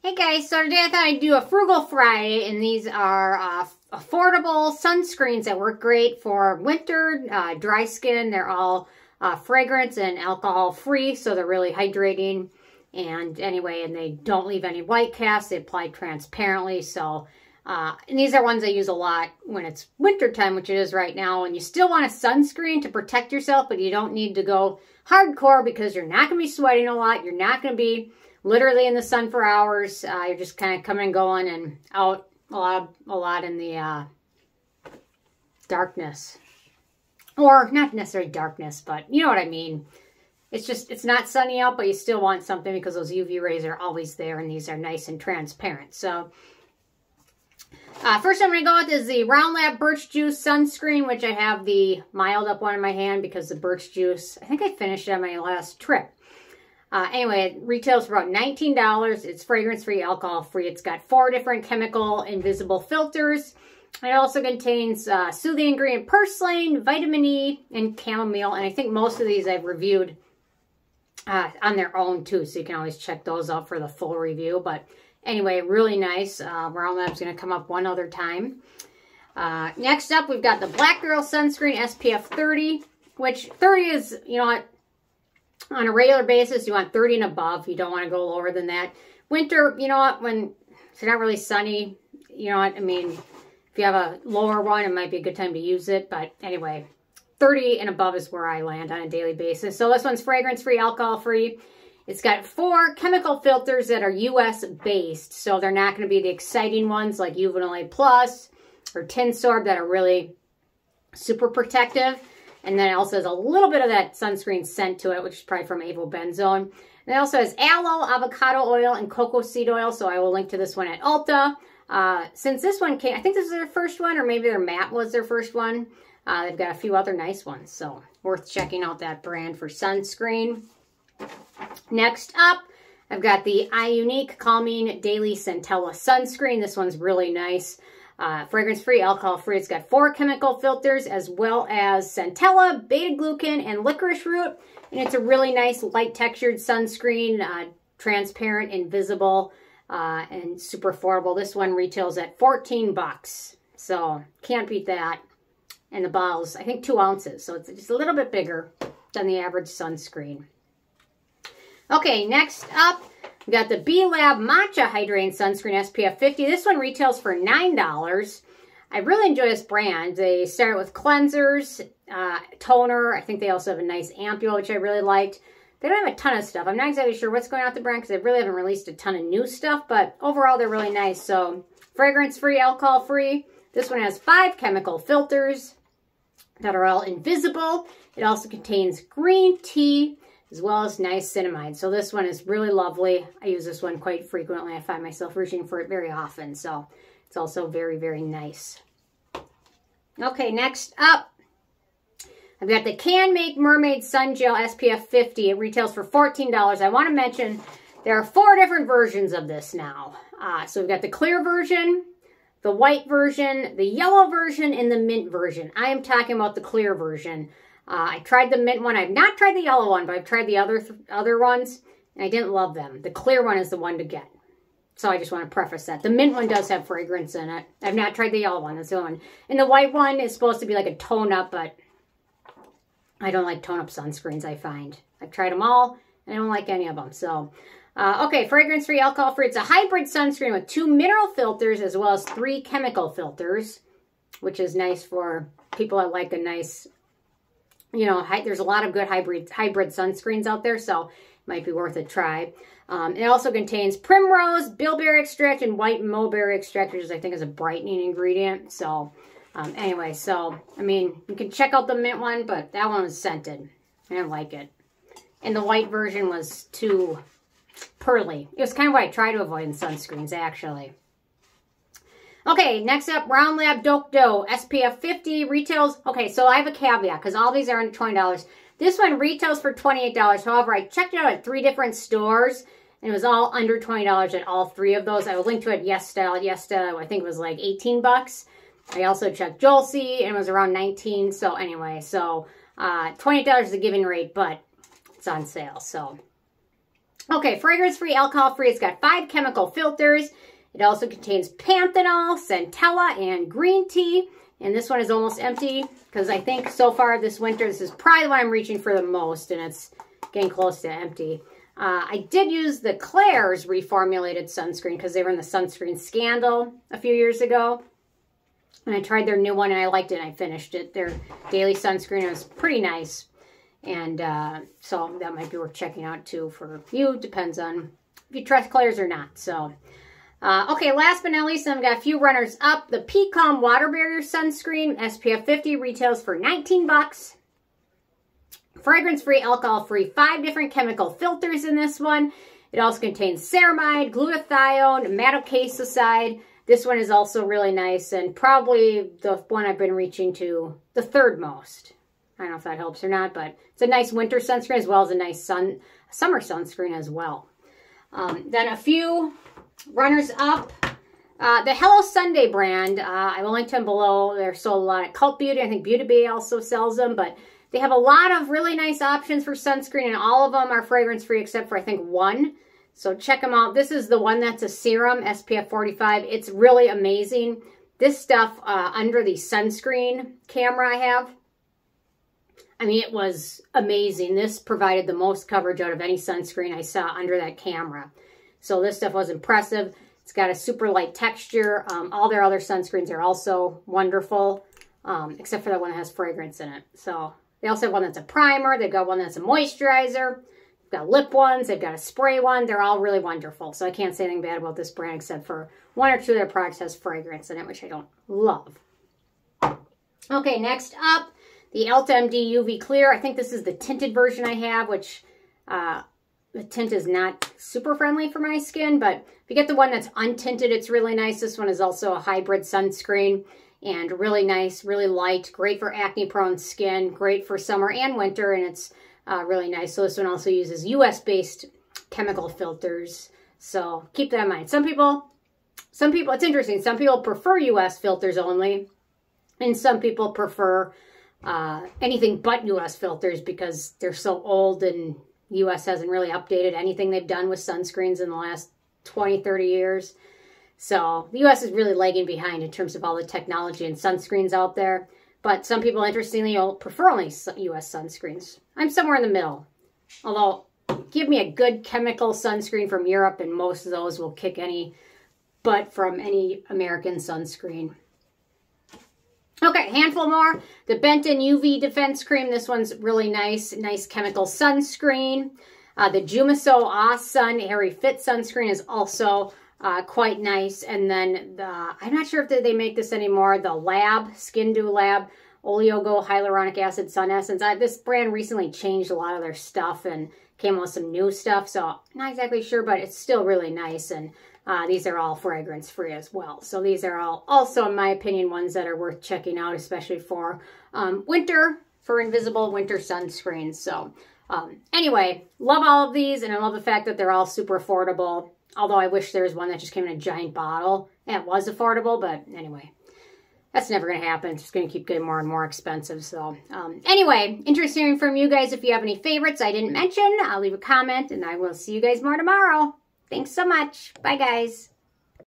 Hey guys, so today I thought I'd do a Frugal Friday, and these are affordable sunscreens that work great for winter, dry skin. They're all fragrance and alcohol free, so they're really hydrating. And anyway, and they don't leave any white cast. They apply transparently, so and these are ones I use a lot when it's winter time, which it is right now, and you still want a sunscreen to protect yourself, but you don't need to go hardcore because you're not going to be sweating a lot. You're not going to be literally in the sun for hours. You're just kind of coming and going and out a lot in the darkness. Or not necessarily darkness, but you know what I mean. It's just, it's not sunny out, but you still want something because those UV rays are always there, and these are nice and transparent. So first I'm going to go with is the RoundLab Birch Juice Sunscreen, which I have the mild up one in my hand because the birch juice, I think I finished it on my last trip. Anyway, it retails for about $19. It's fragrance-free, alcohol-free. It's got 4 different chemical invisible filters. It also contains soothing ingredient Purslane, vitamin E, and chamomile. And I think most of these I've reviewed on their own too, so you can always check those out for the full review. But anyway, really nice. RoundLab's going to come up one other time. Next up, we've got the Black Girl Sunscreen SPF 30, which 30 is, you know what, on a regular basis, you want 30 and above. You don't want to go lower than that. Winter, you know what, when it's not really sunny, you know what, I mean, if you have a lower one, it might be a good time to use it. But anyway, 30 and above is where I land on a daily basis. So this one's fragrance-free, alcohol-free. It's got 4 chemical filters that are US-based. So they're not going to be the exciting ones like Uvinol A Plus or Tinsorb that are really super protective. And then it also has a little bit of that sunscreen scent to it, which is probably from avobenzone. And it also has aloe, avocado oil, and cocoa seed oil. So I will link to this one at Ulta. Since this one came, I think this is their first one, or maybe their matte was their first one. They've got a few other nice ones. So worth checking out that brand for sunscreen. Next up, I've got the Iunik Calming Daily Centella Sunscreen. This one's really nice. Fragrance-free, alcohol-free. It's got 4 chemical filters as well as Centella, beta-glucan, and licorice root. And it's a really nice light-textured sunscreen, transparent, invisible, and super affordable. This one retails at 14 bucks. So can't beat that. And the bottle's, I think, 2 ounces. So it's just a little bit bigger than the average sunscreen. Okay, next up, we got the Beab Matcha Hydrating Sunscreen SPF 50. This one retails for $9. I really enjoy this brand. They start with cleansers, toner. I think they also have a nice ampule, which I really liked. They don't have a ton of stuff. I'm not exactly sure what's going on with the brand because they really haven't released a ton of new stuff, but overall they're really nice. So fragrance-free, alcohol-free. This one has 5 chemical filters that are all invisible. It also contains green tea, as well as niacinamide. So this one is really lovely. I use this one quite frequently. I find myself reaching for it very often. So it's also very, very nice. Okay, next up, I've got the Canmake Mermaid Sun Gel SPF 50. It retails for $14. I want to mention there are 4 different versions of this now. So we've got the clear version, the white version, the yellow version, and the mint version. I am talking about the clear version. I tried the mint one. I've not tried the yellow one, but I've tried the other ones, and I didn't love them. The clear one is the one to get. So I just want to preface that. The mint one does have fragrance in it. I've not tried the yellow one. That's the one. And the white one is supposed to be like a tone-up, but I don't like tone-up sunscreens, I find. I've tried them all, and I don't like any of them. So, okay, fragrance-free, alcohol-free. It's a hybrid sunscreen with 2 mineral filters as well as 3 chemical filters, which is nice for people that like a nice, you know, there's a lot of good hybrid sunscreens out there, so it might be worth a try. It also contains primrose, bilberry extract, and white mulberry extract, which I think is a brightening ingredient. So anyway, so, I mean, you can check out the mint one, but that one was scented. I didn't like it. And the white version was too pearly. It was kind of what I try to avoid in sunscreens, actually. Okay, next up, RoundLab Doo SPF 50 retails. Okay, so I have a caveat because all these are under $20. This one retails for $28. However, I checked it out at 3 different stores, and it was all under $20 at all 3 of those. I will link to it at Yesta. I think it was like 18 bucks. I also checked Jolcy, and it was around 19. So anyway, so $28 is the giving rate, but it's on sale. So Okay, fragrance-free, alcohol-free. It's got 5 chemical filters. It also contains panthenol, centella, and green tea. And this one is almost empty because I think so far this winter, this is probably what I'm reaching for the most, and it's getting close to empty. I did use the Claire's reformulated sunscreen because they were in the sunscreen scandal a few years ago. And I tried their new one and I liked it and I finished it. Their daily sunscreen, it was pretty nice. And so that might be worth checking out too for you. Depends on if you trust Claire's or not. So, okay, last but not least, I've got a few runners up. The Peom Water Barrier Sunscreen, SPF 50, retails for 19 bucks. Fragrance-free, alcohol-free, 5 different chemical filters in this one. It also contains ceramide, glutathione, madecassoside. This one is also really nice and probably the one I've been reaching to the third most. I don't know if that helps or not, but it's a nice winter sunscreen as well as a nice summer sunscreen as well. Then a few runners up. The Hello Sunday brand, I will link to them below. They're sold a lot at Cult Beauty. I think Beauty Bay also sells them, but they have a lot of really nice options for sunscreen, and all of them are fragrance-free except for, I think, one. So check them out. This is the one that's a serum, SPF 45. It's really amazing. This stuff under the sunscreen camera I have, I mean, it was amazing. This provided the most coverage out of any sunscreen I saw under that camera. So this stuff was impressive. It's got a super light texture. All their other sunscreens are also wonderful, except for that one that has fragrance in it. So they also have one that's a primer. They've got one that's a moisturizer. They've got lip ones. They've got a spray one. They're all really wonderful. So I can't say anything bad about this brand except for 1 or 2 of their products has fragrance in it, which I don't love. Okay, next up, the Elta MD UV Clear. I think this is the tinted version I have, which the tint is not super friendly for my skin, but if you get the one that's untinted, it's really nice. This one is also a hybrid sunscreen and really nice, really light, great for acne-prone skin, great for summer and winter, and it's really nice. So this one also uses US-based chemical filters, so keep that in mind. Some people, it's interesting. Some people prefer US filters only, and some people prefer anything but US filters because they're so old and US hasn't really updated anything they've done with sunscreens in the last 20, 30 years. So the US is really lagging behind in terms of all the technology and sunscreens out there. But some people, interestingly, prefer only US sunscreens. I'm somewhere in the middle. Although, give me a good chemical sunscreen from Europe and most of those will kick any butt from any American sunscreen. Okay, handful more. The Benton UV Defense Cream. This one's really nice. Nice chemical sunscreen. The Jumiso Ah Sun Airy Fit Sunscreen is also quite nice. And then, I'm not sure if they make this anymore, the Lab, Skin Do Lab Oleogo Hyaluronic Acid Sun Essence. This brand recently changed a lot of their stuff and came out with some new stuff. So, I'm not exactly sure, but it's still really nice. And these are all fragrance-free as well. So these are all also, in my opinion, ones that are worth checking out, especially for winter, for invisible winter sunscreens. So anyway, love all of these, and I love the fact that they're all super affordable. Although I wish there was one that just came in a giant bottle and it was affordable, but anyway, that's never going to happen. It's just going to keep getting more and more expensive. So anyway, interested in hearing from you guys. If you have any favorites I didn't mention, I'll leave a comment, and I will see you guys more tomorrow. Thanks so much. Bye, guys.